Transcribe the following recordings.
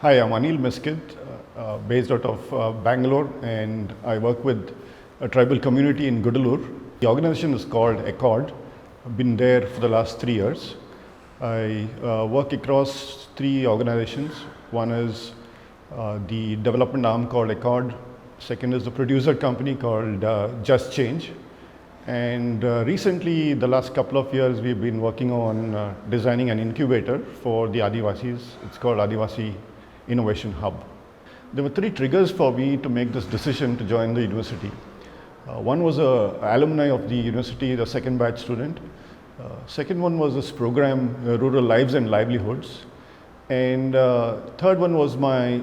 Hi, I'm Anil Misquith, based out of Bangalore, and I work with a tribal community in Gudalur. The organization is called Accord. I've been there for the last 3 years. I work across 3 organizations. One is the development arm called Accord. Second is the producer company called Just Change. And recently, the last couple of years, we've been working on designing an incubator for the Adivasis. It's called Adivasi Innovation Hub. There were 3 triggers for me to make this decision to join the university. One was an alumni of the university, the second batch student. Second one was this program, Rural Lives and Livelihoods. And third one was my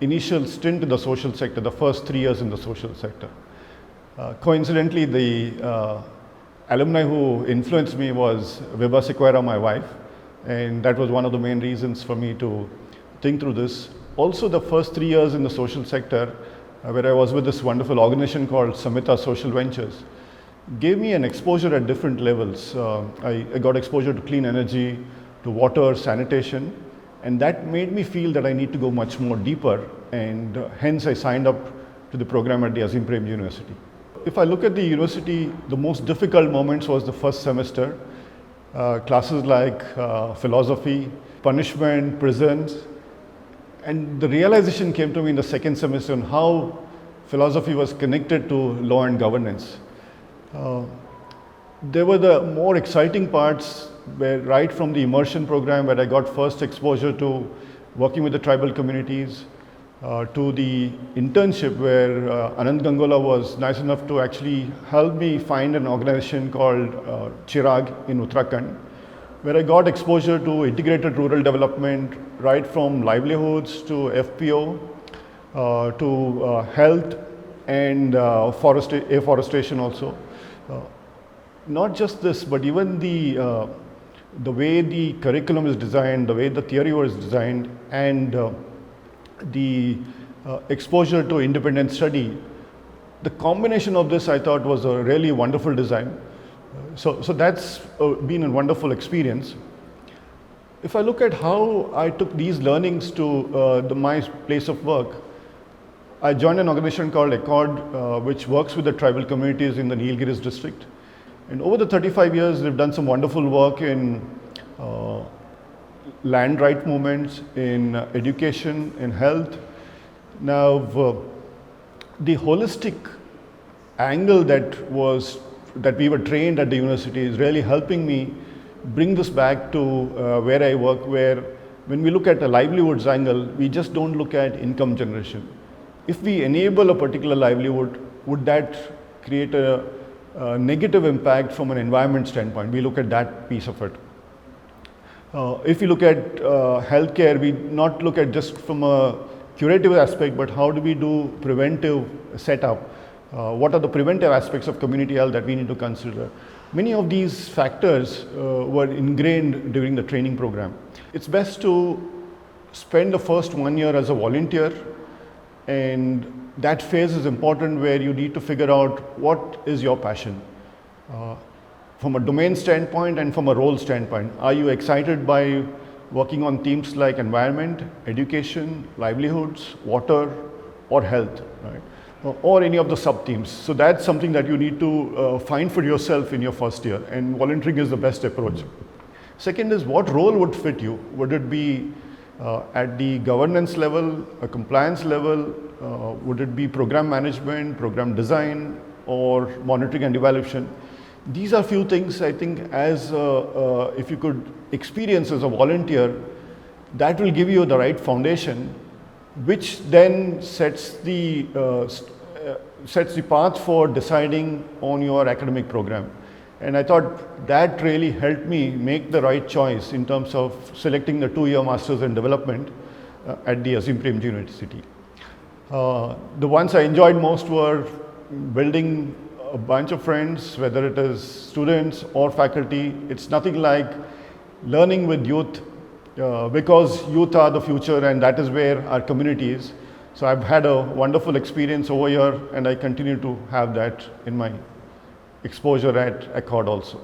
initial stint in the social sector, the first 3 years in the social sector. Coincidentally, the alumni who influenced me was Vibha Sequeira, my wife, and that was one of the main reasons for me to think through this. Also, the first 3 years in the social sector, where I was with this wonderful organization called Samhita Social Ventures, gave me an exposure at different levels. I got exposure to clean energy, to water, sanitation, and that made me feel that I need to go much more deeper, and hence I signed up to the program at the Azimpremjiuniversity. If I look at the university, the most difficult moments was the first semester. Classes like philosophy, punishment, prisons, and the realization came to me in the second semester on how philosophy was connected to law and governance. There were the more exciting parts where right from the immersion program where I got first exposure to working with the tribal communities, to the internship where Anand Gangola was nice enough to actually help me find an organization called Chirag in Uttarakhand, where I got exposure to integrated rural development, right from livelihoods to FPO, to health and afforestation also. Not just this, but even the way the curriculum is designed, the way the theory was designed, and the exposure to independent study. The combination of this I thought was a really wonderful design. So that's been a wonderful experience. If I look at how I took these learnings to my place of work, I joined an organization called Accord, which works with the tribal communities in the Nilgiris district. And over the 35 years, we've done some wonderful work in land right movements, in education, in health. Now, the holistic angle that we were trained at the university is really helping me bring this back to where I work, where when we look at a livelihoods angle, we just don't look at income generation. If we enable a particular livelihood, would that create a negative impact from an environment standpoint? We look at that piece of it. If you look at healthcare, we not look at just from a curative aspect, but how do we do preventive setup? What are the preventive aspects of community health that we need to consider? Many of these factors were ingrained during the training program. It's best to spend the first 1 year as a volunteer, and that phase is important where you need to figure out what is your passion. From a domain standpoint and from a role standpoint, are you excited by working on themes like environment, education, livelihoods, water, or health, right? Or any of the sub-themes. So that's something that you need to find for yourself in your first year, and volunteering is the best approach. Second is, what role would fit you? Would it be at the governance level, a compliance level? Would it be program management, program design, or monitoring and evaluation? These are few things I think as if you could experience as a volunteer, that will give you the right foundation, which then sets the path for deciding on your academic program. And I thought that really helped me make the right choice in terms of selecting the 2-year Masters in Development at the Azimpremjiuniversity. The ones I enjoyed most were building a bunch of friends, whether it is students or faculty. It's nothing like learning with youth, because youth are the future, and that is where our community is. So I've had a wonderful experience over here, and I continue to have that in my exposure at Accord also.